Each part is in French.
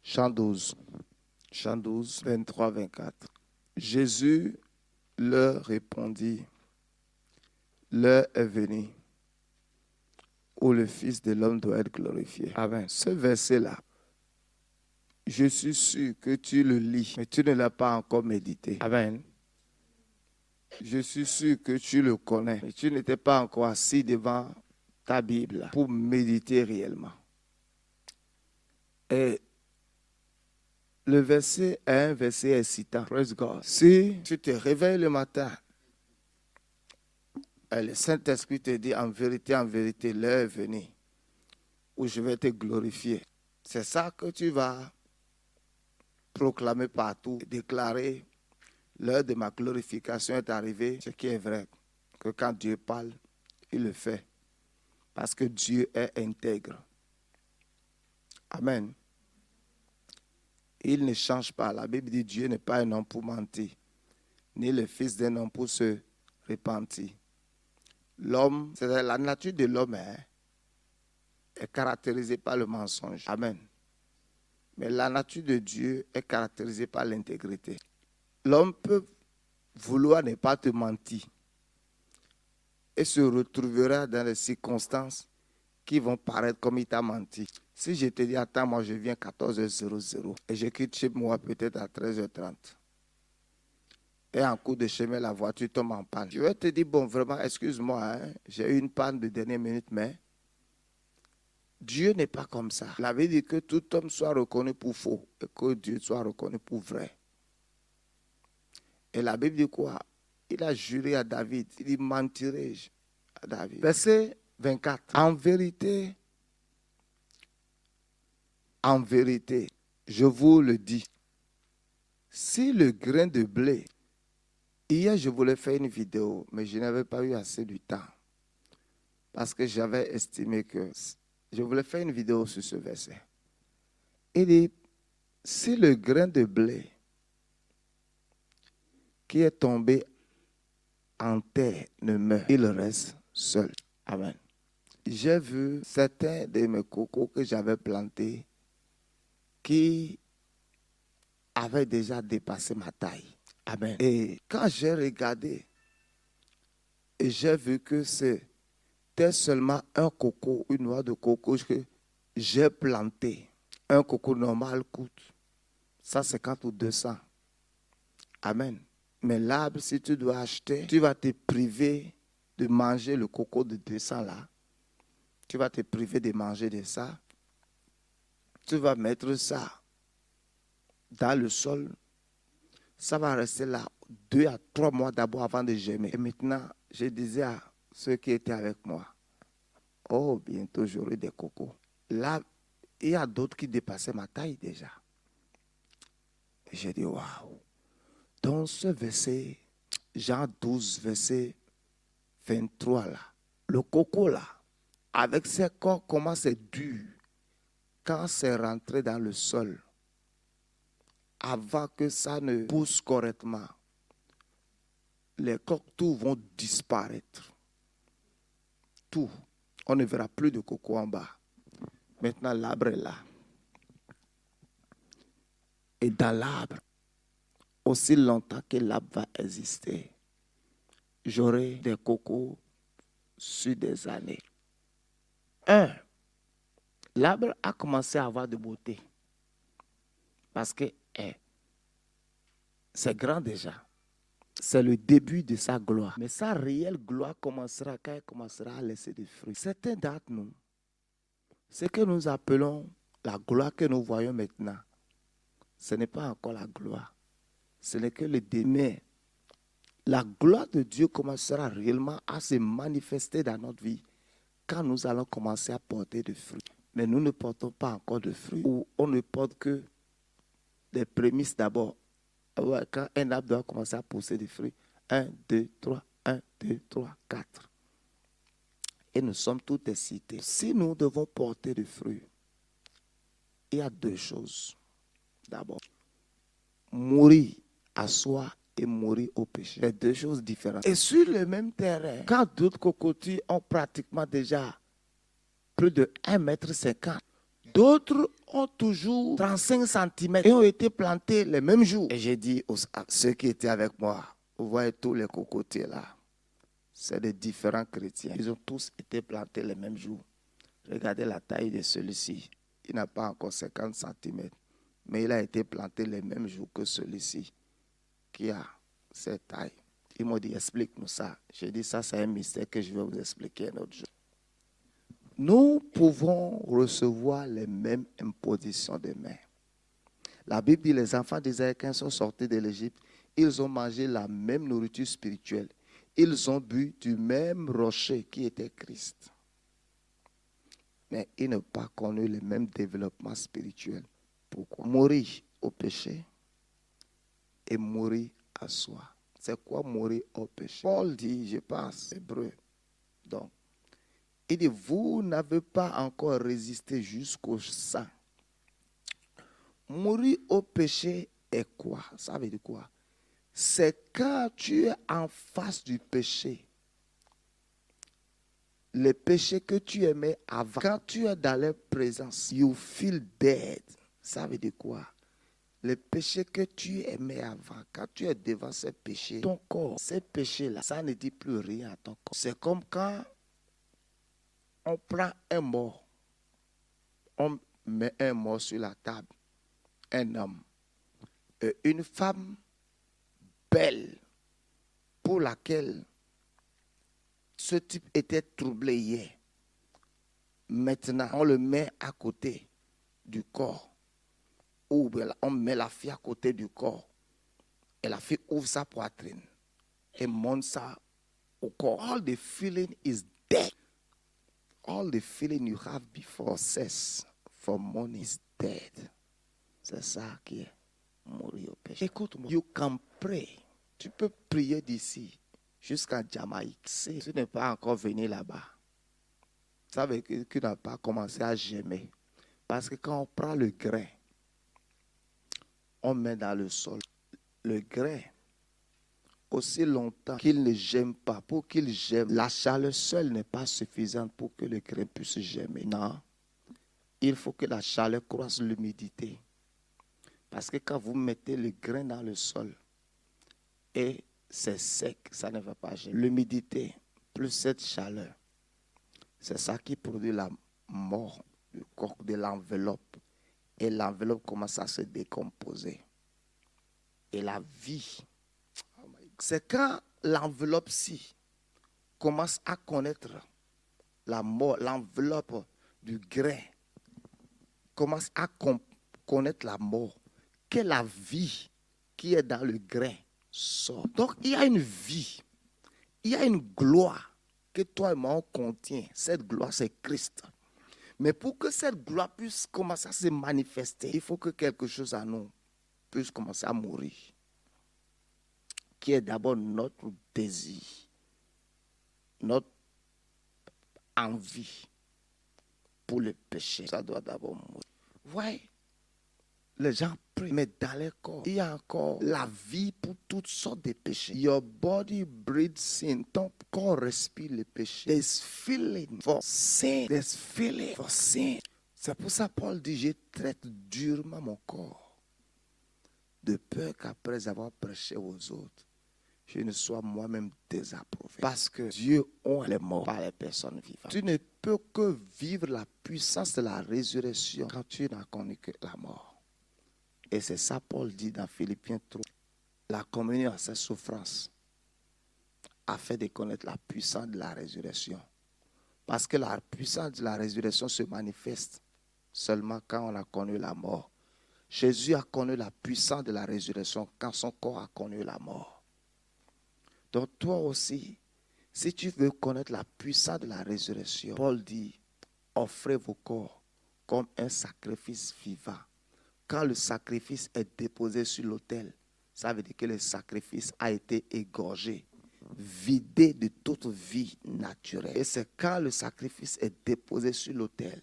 Chant 12. Chant 12, 23, 24. Jésus leur répondit, l'heure est venue où le Fils de l'homme doit être glorifié. Amen. Ce verset-là, je suis sûr que tu le lis, mais tu ne l'as pas encore médité. Amen. Je suis sûr que tu le connais, mais tu n'étais pas encore assis devant ta Bible pour méditer réellement. Et le verset est un verset excitant. Praise God. Si tu te réveilles le matin, et le Saint-Esprit te dit en vérité, l'heure est venue où je vais te glorifier. C'est ça que tu vas proclamer partout, déclarer. L'heure de ma glorification est arrivée. Ce qui est vrai, que quand Dieu parle, il le fait. Parce que Dieu est intègre. Amen. Il ne change pas. La Bible dit Dieu n'est pas un homme pour mentir, ni le fils d'un homme pour se repentir. L'homme, c'est la nature de l'homme est caractérisée par le mensonge. Amen. Mais la nature de Dieu est caractérisée par l'intégrité. L'homme peut vouloir ne pas te mentir et se retrouvera dans des circonstances qui vont paraître comme il t'a menti. Si je te dis, attends, moi je viens à 14h00 et je quitte chez moi peut-être à 13h30. Et en cours de chemin, la voiture tombe en panne. Je vais te dire, bon, vraiment, excuse-moi, j'ai eu une panne de dernière minute, mais Dieu n'est pas comme ça. La Bible dit que tout homme soit reconnu pour faux et que Dieu soit reconnu pour vrai. Et la Bible dit quoi? Il a juré à David, il dit, mentirai-je à David. Verset 24. En vérité, je vous le dis, si le grain de blé, hier je voulais faire une vidéo, mais je n'avais pas eu assez de temps. Parce que j'avais estimé que je voulais faire une vidéo sur ce verset. Il dit, si le grain de blé qui est tombé en terre ne meurt, il reste seul. Amen. J'ai vu certains de mes cocos que j'avais plantés qui avaient déjà dépassé ma taille. Amen. Et quand j'ai regardé, et j'ai vu que c'était seulement un coco, une noix de coco que j'ai planté. Un coco normal coûte 150 ou 200. Amen. Mais l'arbre, si tu dois acheter, tu vas te priver de manger le coco de 200 là. Tu vas te priver de manger de ça. Tu vas mettre ça dans le sol. Ça va rester là 2 à 3 mois d'abord avant de germer. Et maintenant, je disais à ceux qui étaient avec moi, oh, bientôt j'aurai des cocos. Là, il y a d'autres qui dépassaient ma taille déjà. Et j'ai dit, waouh. Dans ce verset, Jean 12, verset 23 là, le coco là, avec ses corps, comment c'est dur quand c'est rentré dans le sol, avant que ça ne pousse correctement, les cocos vont disparaître. Tout. On ne verra plus de coco en bas. Maintenant, l'arbre est là. Et dans l'arbre, aussi longtemps que l'arbre va exister, j'aurai des cocos sur des années. L'arbre a commencé à avoir de beauté. Parce que c'est grand déjà. C'est le début de sa gloire. Mais sa réelle gloire commencera quand elle commencera à laisser des fruits. Certains d'entre nous, ce que nous appelons la gloire que nous voyons maintenant, ce n'est pas encore la gloire. Ce n'est que le début. Mais la gloire de Dieu commencera réellement à se manifester dans notre vie quand nous allons commencer à porter des fruits. Mais nous ne portons pas encore de fruits. Ou on ne porte que des prémices d'abord. Quand un arbre doit commencer à pousser des fruits, 1, 2, 3, 1, 2, 3, 4. Et nous sommes tous excités. Si nous devons porter des fruits, il y a 2 choses. D'abord, mourir à soi et mourir au péché. C'est 2 choses différentes. Et sur le même terrain, quand d'autres cocotiers ont pratiquement déjà plus de 1,50 m, D'autres ont toujours 35 cm et ont été plantés les mêmes jours. Et j'ai dit à ceux qui étaient avec moi, vous voyez tous les cocotiers là, c'est des différents chrétiens. Ils ont tous été plantés les mêmes jours. Regardez la taille de celui-ci. Il n'a pas encore 50 cm, mais il a été planté les mêmes jours que celui-ci, qui a cette taille. Ils m'ont dit, explique-nous ça. J'ai dit, ça c'est un mystère que je vais vous expliquer un autre jour. Nous pouvons recevoir les mêmes impositions de main. La Bible dit, les enfants d'Israël, quand ils sont sortis de l'Égypte, ils ont mangé la même nourriture spirituelle. Ils ont bu du même rocher qui était Christ. Mais ils n'ont pas connu le même développement spirituel. Pourquoi? Mourir au péché et mourir à soi. C'est quoi mourir au péché? Paul dit, je pense, hébreu. Donc, il dit, vous n'avez pas encore résisté jusqu'au sang. Mourir au péché est quoi? Ça veut dire quoi? C'est quand tu es en face du péché. Le péché que tu aimais avant. Quand tu es dans leur présence, you feel dead. Ça veut dire quoi? Le péché que tu aimais avant, quand tu es devant ces péchés, ton corps, ces péchés-là, ça ne dit plus rien à ton corps. C'est comme quand on prend un mort, on met un mort sur la table, un homme, et une femme belle pour laquelle ce type était troublé hier. Maintenant, on le met à côté du corps. Ou on met la fille à côté du corps. Et la fille ouvre sa poitrine et monte ça au corps. All the feeling is dead. All the feeling you have before sex, for money is dead. C'est ça qui est mourir au péché. Écoute-moi. You can pray. Tu peux prier d'ici jusqu'à Jamaïque. Si tu n'es pas encore venu là-bas, ça veut dire que tu n'as pas commencé à gémer. Parce que quand on prend le grain, on met dans le sol. Le grain, aussi longtemps qu'il ne gème pas, pour qu'il gème, la chaleur seule n'est pas suffisante pour que le grain puisse gémer. Non, il faut que la chaleur croisse l'humidité. Parce que quand vous mettez le grain dans le sol et c'est sec, ça ne va pas gémer. L'humidité plus cette chaleur, c'est ça qui produit la mort du corps, de l'enveloppe. Et l'enveloppe commence à se décomposer. Et la vie, c'est quand l'enveloppe-ci commence à connaître la mort, l'enveloppe du grain commence à connaître la mort, que la vie qui est dans le grain sort. Donc il y a une vie, il y a une gloire que toi et moi on contient. Cette gloire, c'est Christ. Mais pour que cette gloire puisse commencer à se manifester, il faut que quelque chose en nous puisse commencer à mourir. Qui est d'abord notre désir, notre envie pour le péché. Ça doit d'abord mourir. Ouais, les gens prient, mais dans leur corps, il y a encore la vie pour toutes sortes de péchés. Your body breathes sin. Ton corps respire le péché. There's feeling for sin. There's feeling for sin. C'est pour ça que Paul dit, je traite durement mon corps, de peur qu'après avoir prêché aux autres, je ne sois moi-même désapprouvé. Parce que Dieu honte les morts par les personnes vivantes. Tu ne peux que vivre la puissance de la résurrection quand tu n'as connu que la mort. Et c'est ça Paul dit dans Philippiens 3. La communion à sa souffrance a fait de connaître la puissance de la résurrection. Parce que la puissance de la résurrection se manifeste seulement quand on a connu la mort. Jésus a connu la puissance de la résurrection quand son corps a connu la mort. Donc toi aussi, si tu veux connaître la puissance de la résurrection, Paul dit, offrez vos corps comme un sacrifice vivant. Quand le sacrifice est déposé sur l'autel, ça veut dire que le sacrifice a été égorgé, vidé de toute vie naturelle. Et c'est quand le sacrifice est déposé sur l'autel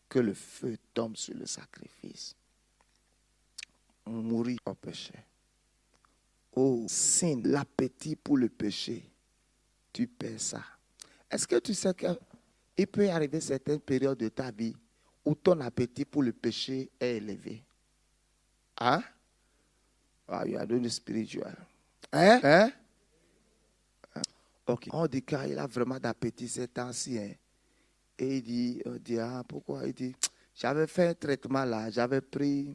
que le feu tombe sur le sacrifice. Mourir au péché. Oh, sin, l'appétit pour le péché, tu perds ça. Est-ce que tu sais qu'il peut y arriver certaines périodes de ta vie où ton appétit pour le péché est élevé. Hein? Ah, you are doing spiritual. Hein? Hein? Ok. On dit qu'il a vraiment d'appétit ces temps-ci. Hein? Et on dit, ah, pourquoi? Il dit, j'avais fait un traitement là, j'avais pris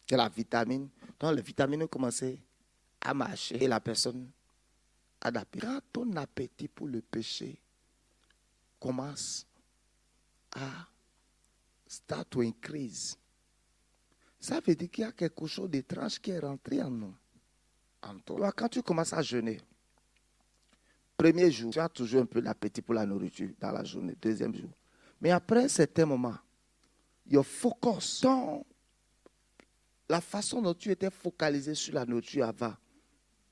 de la vitamine. Donc, les vitamines ont commencé à marcher et la personne a d'appétit. Quand ton appétit pour le péché commence à start to increase, ça veut dire qu'il y a quelque chose d'étrange qui est rentré en nous. En toi. Quand tu commences à jeûner, premier jour, tu as toujours un peu d'appétit pour la nourriture dans la journée. Deuxième jour. Mais après un certain moment, your focus, la façon dont tu étais focalisé sur la nourriture avant,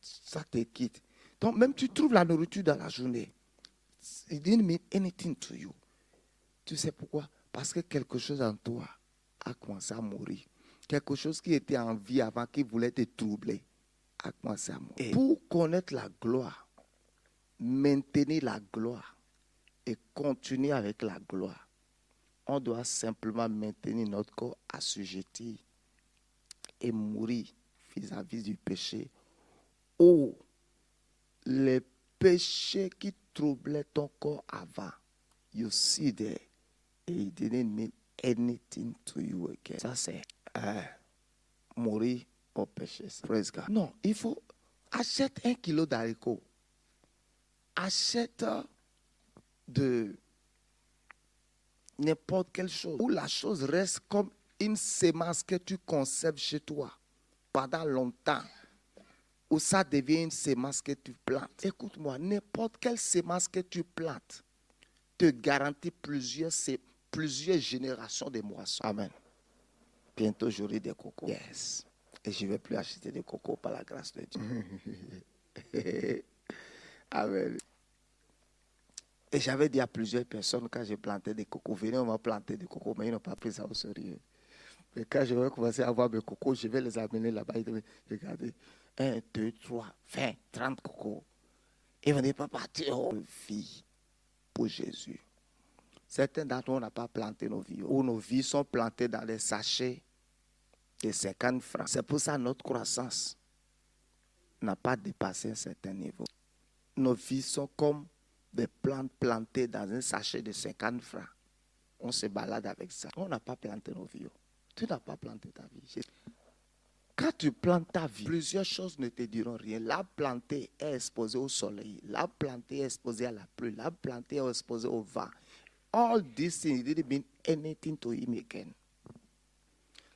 ça te quitte. Donc même tu trouves la nourriture dans la journée. It didn't mean anything to you. Tu sais pourquoi? Parce que quelque chose en toi a commencé à mourir. Quelque chose qui était en vie avant, qui voulait te troubler, a commencé à mourir. Et pour connaître la gloire, maintenir la gloire et continuer avec la gloire, on doit simplement maintenir notre corps assujetti et mourir vis-à-vis du péché. Ou les péchés qui troublaient ton corps avant, you see there, it didn't mean anything to you again. Ça c'est mourir au péché. Praise God. Non, il faut acheter 1 kilo d'haricots. Achète de n'importe quelle chose où la chose reste comme une sémence que tu conserves chez toi pendant longtemps, où ça devient une sémence que tu plantes. Écoute-moi, n'importe quelle sémence que tu plantes te garantit plusieurs générations de moissons. Amen. Bientôt j'aurai des cocos. Yes. Et je ne vais plus acheter des cocos par la grâce de Dieu. Amen. Et j'avais dit à plusieurs personnes quand j'ai planté des cocos, venez, on va planter des cocos, mais ils n'ont pas pris ça au sérieux. Mais quand je vais commencer à avoir mes cocos, je vais les amener là-bas. Ils vont regarder, 1, 2, 3, 20, 30 cocos. Ils vont dire, papa, tu es vie pour Jésus. Certains d'entre nous n'ont pas planté nos vies, ou nos vies sont plantées dans des sachets de 50 francs. C'est pour ça que notre croissance n'a pas dépassé un certain niveau. Nos vies sont comme des plantes plantées dans un sachet de 50 francs. On se balade avec ça. On n'a pas planté nos vies. Tu n'as pas planté ta vie. Quand tu plantes ta vie, plusieurs choses ne te diront rien. L'arbre planté est exposé au soleil. L'arbre planté est exposé à la pluie. L'arbre planté est exposé au vent. All these things didn't mean anything to him again.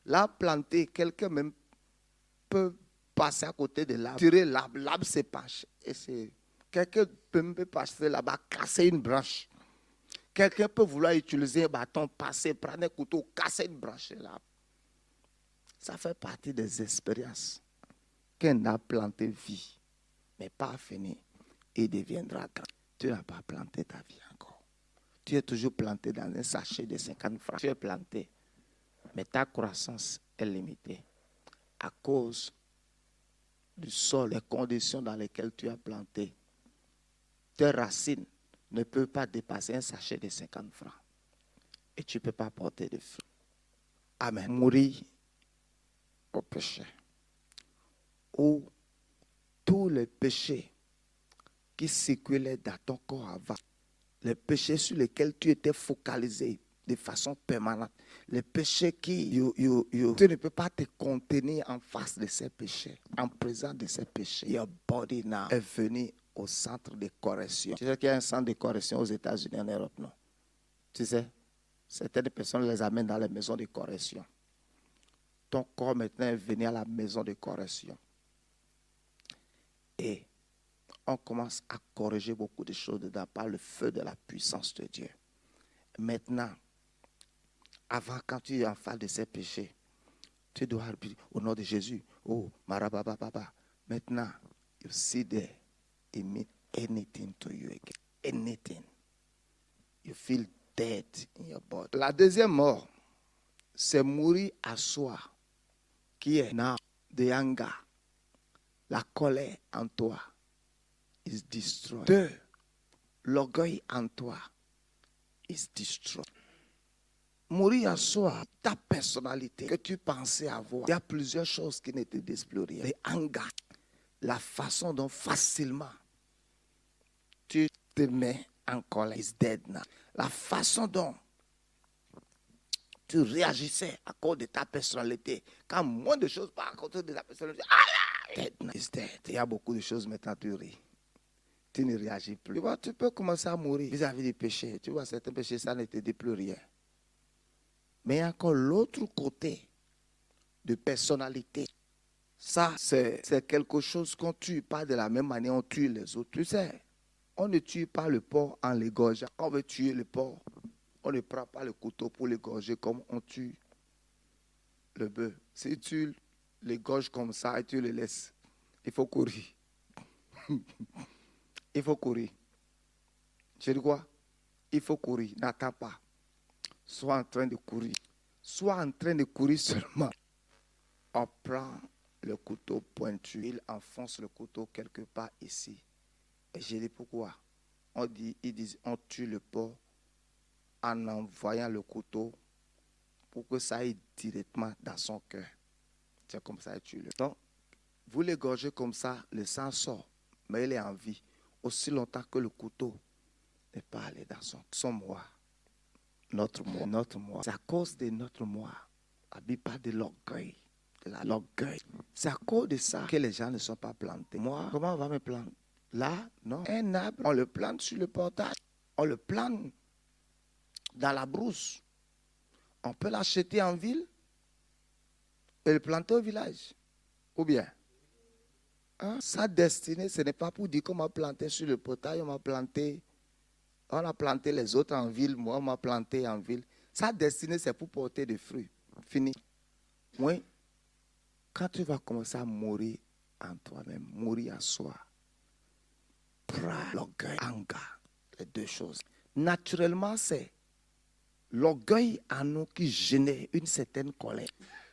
L'arbre planté, quelqu'un même peut passer à côté de l'arbre, tirer l'arbre, l'arbre se penche. Et c'est quelqu'un peut même passer là-bas, casser une branche. Quelqu'un peut vouloir utiliser un bâton, passer, prendre un couteau, casser une branche de l'arbre. Ça fait partie des expériences qu'un arbre planté vit, mais pas fini. Il deviendra grand. Tu n'as pas planté ta vie encore. Tu es toujours planté dans un sachet de 50 francs. Tu es planté, mais ta croissance est limitée à cause du sol, des conditions dans lesquelles tu as planté. Tes racines ne peuvent pas dépasser un sachet de 50 francs. Et tu ne peux pas porter de fruits. Amen. Mourir au péché. Ou tous les péchés qui circulaient dans ton corps avant, les péchés sur lesquels tu étais focalisé de façon permanente, les péchés qui, tu ne peux pas te contenir en face de ces péchés, en présence de ces péchés. Your body now est venu au centre de correction. Tu sais qu'il y a un centre de correction aux États-Unis, en Europe, non? Tu sais, certaines personnes les amènent dans les maisons de correction. Ton corps maintenant est venu à la maison de correction. Et on commence à corriger beaucoup de choses dedans par le feu de la puissance de Dieu. Maintenant, avant, quand tu es en face de ces péchés, tu dois dire au nom de Jésus, oh, marababa. Maintenant, you see there, it means anything to you again. Anything. You feel dead in your body. La deuxième mort, c'est mourir à soi, qui est now the anger. La colère en toi is destroyed. 2. L'orgueil en toi is destroyed. Mourir à soi, ta personnalité que tu pensais avoir. Il y a plusieurs choses qui ne te disent plus rien. Les hangars, la façon dont facilement tu te mets en colère is dead now. La façon dont tu réagissais à cause de ta personnalité. Quand moins de choses par contre de ta personnalité, dead now is dead. Il y a beaucoup de choses maintenant, tu ris. Tu ne réagis plus. Tu vois, tu peux commencer à mourir vis-à-vis du péché. Tu vois, certains péchés, ça ne te dit plus rien. Mais il y a encore l'autre côté de personnalité. Ça, c'est quelque chose qu'on ne tue pas de la même manière on tue les autres. Tu sais, on ne tue pas le porc en l'égorgeant. Quand on veut tuer le porc, on ne prend pas le couteau pour l'égorger comme on tue le bœuf. Si tu l'égorges comme ça et tu le laisses, il faut courir. Il faut courir. Tu dis quoi? Il faut courir. N'attends pas. Sois en train de courir. Sois en train de courir seulement. On prend le couteau pointu. Il enfonce le couteau quelque part ici. Et j'ai dit pourquoi? Ils disent on tue le porc en envoyant le couteau pour que ça aille directement dans son cœur. C'est comme ça qu'il tue le porc. Donc, vous l'égorgez comme ça, le sang sort, mais il est en vie. Aussi longtemps que le couteau n'est pas allé dans son moi. Notre moi. C'est à cause de notre moi. Habille pas de l'orgueil. L'orgueil. C'est à cause de ça que les gens ne sont pas plantés. Moi, comment on va me planter? Là, non. Un arbre, on le plante sur le portage. On le plante dans la brousse. On peut l'acheter en ville et le planter au village. Ou bien, sa destinée, ce n'est pas pour dire qu'on m'a planté sur le portail, on a planté les autres en ville, moi on m'a planté en ville. Sa destinée, c'est pour porter des fruits. Fini. Oui. Quand tu vas commencer à mourir en toi-même, mourir à soi, pride, l'orgueil, anger, les deux choses. Naturellement, c'est l'orgueil en nous qui génère une certaine colère.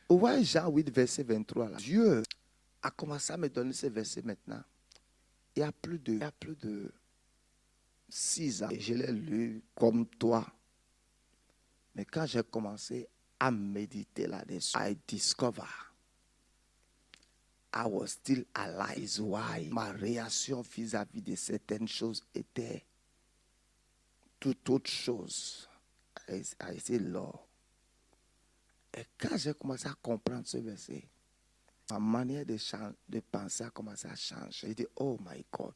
Vous voyez Jean 8, verset 23 là. Dieu a commencé à me donner ce verset maintenant. Il y a plus de 6 ans. Et je l'ai lu comme toi. Mais quand j'ai commencé à méditer là-dessus, I discover I was still alive. Why? Ma réaction vis-à-vis de certaines choses était toute autre chose. I said, Lord. Et quand j'ai commencé à comprendre ce verset, ma manière de penser a commencé à changer. J'ai dit, oh my God,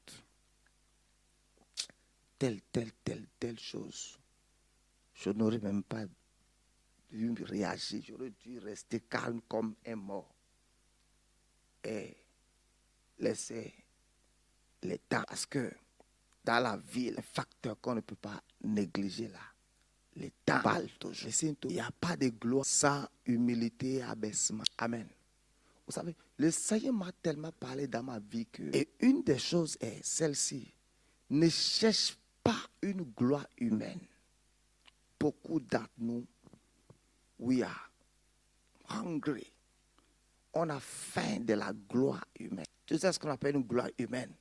telle chose. Je n'aurais même pas dû réagir. J'aurais dû rester calme comme un mort. Et laisser les temps. Parce que dans la vie, le facteur qu'on ne peut pas négliger là, les temps parlent toujours. Il n'y a pas de gloire sans humilité et abaissement. Amen. Vous savez, le Seigneur m'a tellement parlé dans ma vie que... Et une des choses est celle-ci. Ne cherche pas une gloire humaine. Beaucoup d'entre nous, we are hungry. On a faim de la gloire humaine. Tu sais ce qu'on appelle une gloire humaine?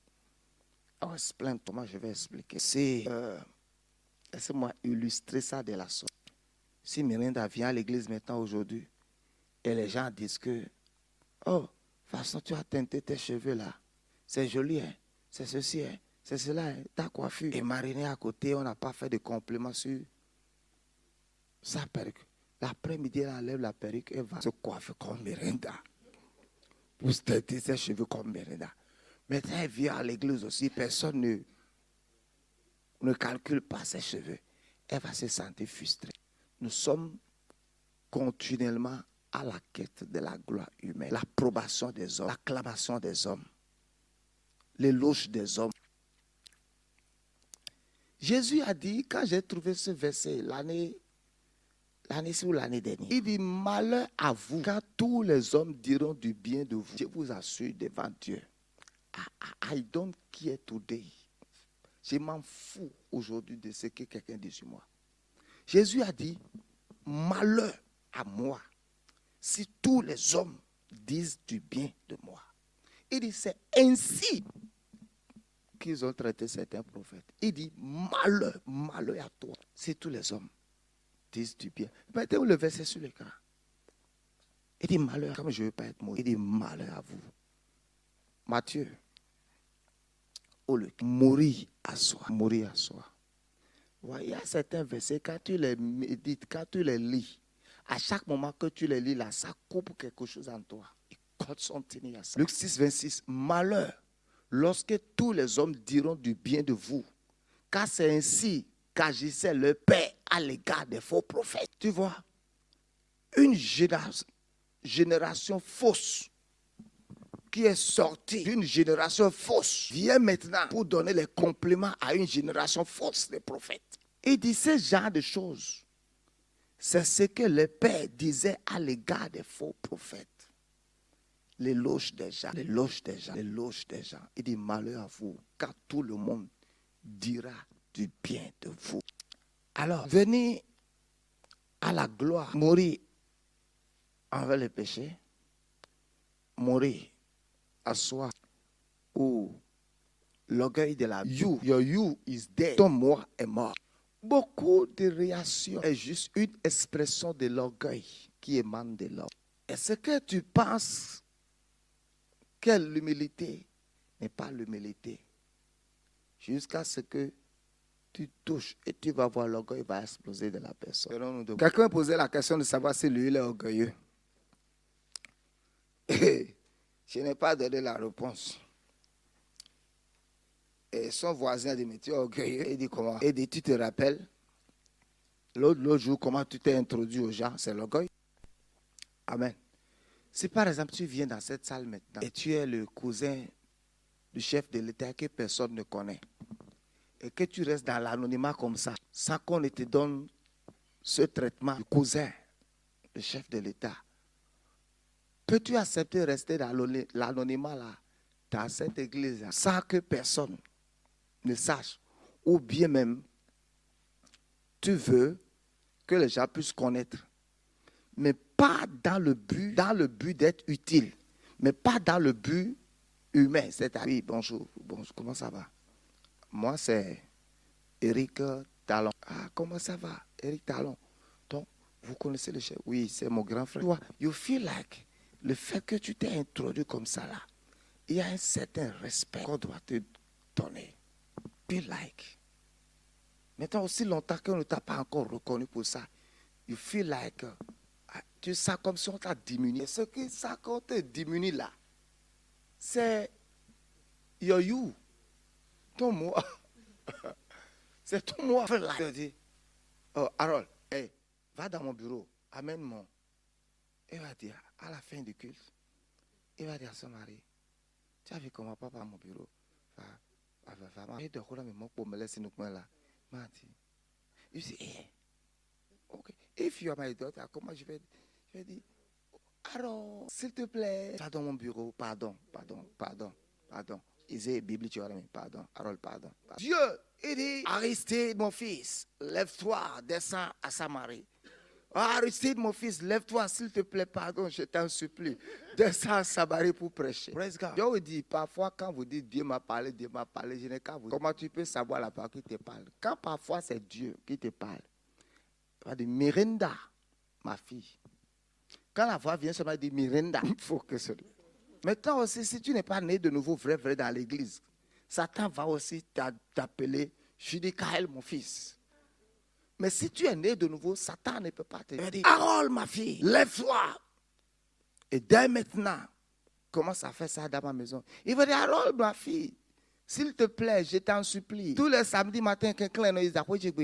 On explique comment je vais expliquer. Laissez-moi illustrer ça de la sorte. Si Mirinda vient à l'église maintenant aujourd'hui, et les gens disent que, oh, de toute façon, tu as teinté tes cheveux là. C'est joli, hein? C'est ceci, hein? C'est cela, hein? Ta coiffure. Et Mariné à côté, on n'a pas fait de compliments sur sa perruque. L'après-midi, elle enlève la perruque et va se coiffer comme Mirinda. Pour se teindre ses cheveux comme Mirinda. Maintenant, elle vient à l'église aussi, personne ne calcule pas ses cheveux. Elle va se sentir frustrée. Nous sommes continuellement à la quête de la gloire humaine, l'approbation des hommes, l'acclamation des hommes, l'éloge des hommes. Jésus a dit, quand j'ai trouvé ce verset l'année ou l'année dernière, il dit, malheur à vous quand tous les hommes diront du bien de vous. Je vous assure devant Dieu, I don't care today. Je m'en fous aujourd'hui de ce que quelqu'un dit sur moi. Jésus a dit, malheur à moi si tous les hommes disent du bien de moi. Il dit, c'est ainsi qu'ils ont traité certains prophètes. Il dit, malheur à toi si tous les hommes disent du bien. Mettez-vous le verset sur l'écran. Il dit malheur, comme je ne veux pas être mauvais, il dit malheur à vous. Matthieu, mourir à soi. Mourir à soi. Ouais, il y a certains versets, quand tu les médites, quand tu les lis, à chaque moment que tu les lis là, ça coupe quelque chose en toi. Luc 6, 26. Malheur, lorsque tous les hommes diront du bien de vous, car c'est ainsi qu'agissait le Père à l'égard des faux prophètes. Tu vois, une génération fausse qui est sortie d'une génération fausse vient maintenant pour donner les compléments à une génération fausse des prophètes. Il dit ce genre de choses. C'est ce que le Père disait à l'égard des faux prophètes. L'éloge des gens, l'éloge des gens, l'éloge des gens. Il dit malheur à vous, car tout le monde dira du bien de vous. Alors, venez à la gloire, mourir envers le péché, mourir à soi, ou l'orgueil de la you, your you is dead, ton moi est mort. Beaucoup de réactions est juste une expression de l'orgueil qui émane de l'homme. Est-ce que tu penses que l'humilité n'est pas l'humilité? Jusqu'à ce que tu touches et tu vas voir l'orgueil va exploser de la personne. Quelqu'un posait la question de savoir si lui il est orgueilleux. Et je n'ai pas donné la réponse. Et son voisin a dit, mais tu es orgueilleux. Il dit comment? Il dit, tu te rappelles l'autre jour comment tu t'es introduit aux gens? C'est l'orgueil. Amen. Si par exemple tu viens dans cette salle maintenant et tu es le cousin du chef de l'État que personne ne connaît et que tu restes dans l'anonymat comme ça, sans qu'on ne te donne ce traitement du cousin du chef de l'État, peux-tu accepter de rester dans l'anonymat là, dans cette église là, sans que personne ne sache? Ou bien même, tu veux que les gens puissent connaître, mais pas dans le but d'être utile, mais pas dans le but humain. C'est-à-dire, oui, bonjour, comment ça va? Moi, c'est Eric Talon. Ah, comment ça va, Eric Talon? Donc, vous connaissez le chef? Oui, c'est mon grand frère. Tu vois, you feel like, le fait que tu t'es introduit comme ça là, il y a un certain respect qu'on doit te donner. Feel like. Maintenant, aussi longtemps qu'on ne t'a pas encore reconnu pour ça, you feel like, tu sens comme si on t'a diminué. Ce que ça qu'on te diminue là, c'est you. Ton moi. C'est ton moi. Je dis, oh, Harold, hey, va dans mon bureau, amène mon. Il va dire, à la fin du culte, il va dire à son mari, tu as vu comment papa à mon bureau you say, hey, okay. If you are my daughter, comment je vais dire, Harold, s'il te plaît, va dans mon bureau, pardon. Isaïe, Bible, tu vois, pardon, Harold, pardon. Dieu, il dit, Aristide, mon fils, lève-toi, descends à Samarie. Aristide, mon fils, lève-toi, s'il te plaît, pardon, je t'en supplie. Descends à Samarie pour prêcher. Praise God. Dieu vous dit, parfois, quand vous dites Dieu m'a parlé, je n'ai qu'à vous. Comment tu peux savoir la parole qui te parle? Quand parfois c'est Dieu qui te parle, tu vas dire, Miranda, ma fille. Quand la voix vient seulement dire Miranda, il faut que ce soit. Maintenant aussi, si tu n'es pas né de nouveau vrai dans l'église, Satan va aussi t'appeler Judicaël, mon fils. Mais si tu es né de nouveau, Satan ne peut pas te dire, Harold, ma fille, lève-toi. Et dès maintenant, commence à faire ça dans ma maison. Il va dire, Harold, ma fille, s'il te plaît, je t'en supplie. Tous les samedis matin, quelqu'un nous dit,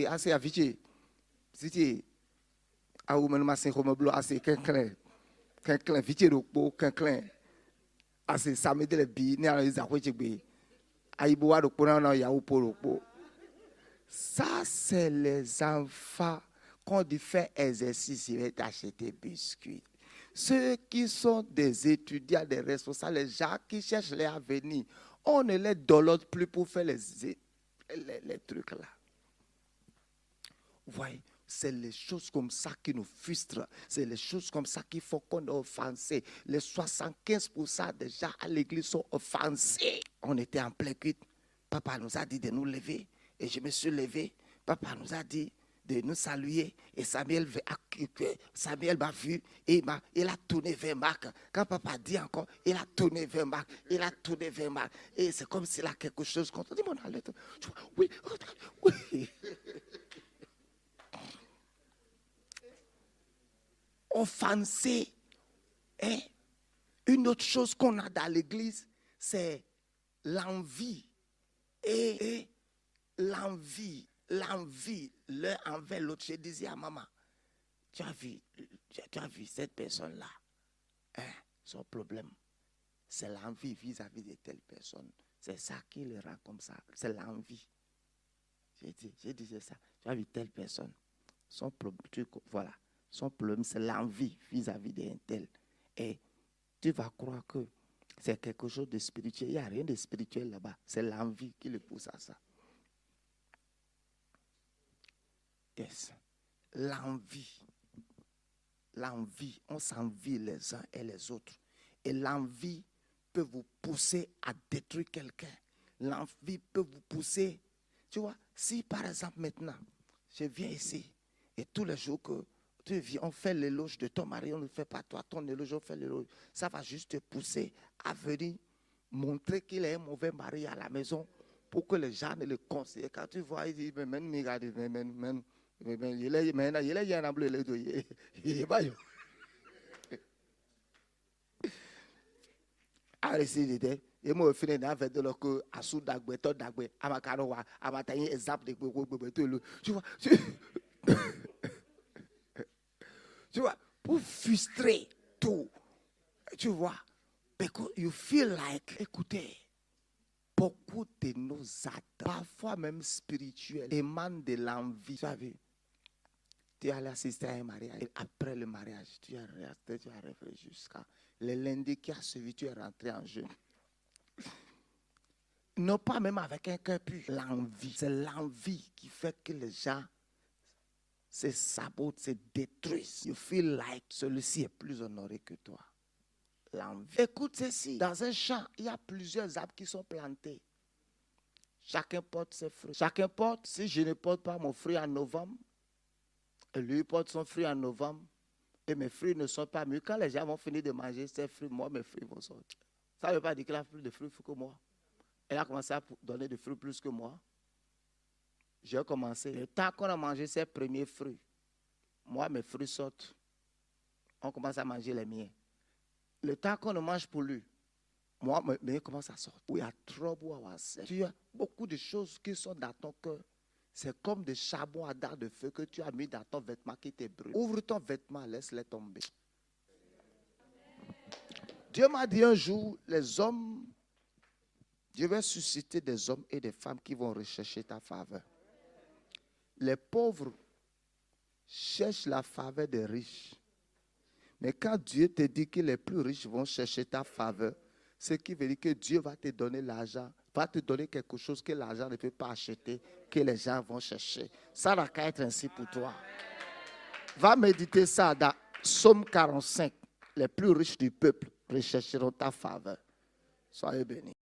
assez affiché. Si tu as quelqu'un vite au quelqu'un assez samedi le bi ne analyse à quoi tu veux aïboua de pour un ya ou pour ça c'est les enfants qu'on dit faire exercice ils vont acheter biscuits. Ceux qui sont des étudiants, des responsables, les gens qui cherchent leur avenir, on ne les donne plus pour faire les trucs là. Vous voyez, c'est les choses comme ça qui nous frustrent. C'est les choses comme ça qu'il faut qu'on est offensé. Les 75% des gens à l'église sont offensés. On était en plein culte. Papa nous a dit de nous lever. Et je me suis levé. Papa nous a dit de nous saluer. Et Samuel m'a vu et il a tourné vers Marc. Quand papa dit encore, il a tourné vers Marc. Il a tourné vers Marc. Et c'est comme s'il a quelque chose contre. Dis-moi, oui, oui. Offensé. Hein? Une autre chose qu'on a dans l'église, c'est l'envie. Et l'envie l'un envers l'autre. Je disais à maman, tu as vu cette personne-là. Hein? Son problème, c'est l'envie vis-à-vis de telle personne. C'est ça qui le rend comme ça. C'est l'envie. Je disais ça. Tu as vu telle personne. Son problème, voilà. Son problème, c'est l'envie vis-à-vis d'un tel. Et tu vas croire que c'est quelque chose de spirituel. Il n'y a rien de spirituel là-bas. C'est l'envie qui le pousse à ça. Yes. L'envie. L'envie. On s'envie les uns et les autres. Et l'envie peut vous pousser à détruire quelqu'un. L'envie peut vous pousser. Tu vois, si par exemple maintenant, je viens ici et tous les jours que tu viens, on fait l'éloge de ton mari, on ne fait pas toi ton éloge, on fait l'éloge. Ça va juste te pousser à venir montrer qu'il est un mauvais mari à la maison pour que les gens ne le conseillent. Quand tu vois, il dit, et moi, je finis avec de l'eau que à sous d'agbe, tout d'agbe, à ma caroua, à ma taille, exemple de tout. Tu vois, tu vois, pour frustrer tout, tu vois, because you feel like, écoutez, beaucoup de nos actes, parfois même spirituels, émanent de l'envie. Tu as vu, tu es allé assister à un mariage, et après le mariage, tu as resté, tu as réfléchi jusqu'à le lundi qui a suivi, tu es rentré en jeûne. Non pas même avec un cœur pur. L'envie. C'est l'envie qui fait que les gens se sabotent, se détruisent. You feel like celui-ci est plus honoré que toi. L'envie. Écoute ceci. Dans un champ, il y a plusieurs arbres qui sont plantés. Chacun porte ses fruits. Chacun porte. Si je ne porte pas mon fruit en novembre, et lui porte son fruit en novembre, et mes fruits ne sont pas mûrs. Quand les gens vont finir de manger ces fruits, moi, mes fruits vont sortir. Ça ne veut pas dire qu'il a plus de fruits que moi. Elle a commencé à donner des fruits plus que moi. J'ai commencé. Le temps qu'on a mangé ses premiers fruits, moi, mes fruits sortent. On commence à manger les miens. Le temps qu'on ne mange pour lui, moi, mes miens commencent à sortir. We are trouble ourselves. Tu as beaucoup de choses qui sont dans ton cœur. C'est comme des charbons à dents de feu que tu as mis dans ton vêtement qui te brûle. Ouvre ton vêtement, laisse-les tomber. Dieu m'a dit un jour, les hommes, Dieu va susciter des hommes et des femmes qui vont rechercher ta faveur. Les pauvres cherchent la faveur des riches. Mais quand Dieu te dit que les plus riches vont chercher ta faveur, ce qui veut dire que Dieu va te donner l'argent, va te donner quelque chose que l'argent ne peut pas acheter, que les gens vont chercher. Ça n'a qu'à être ainsi pour toi. Va méditer ça dans Psaume 45. Les plus riches du peuple rechercheront ta faveur. Soyez bénis.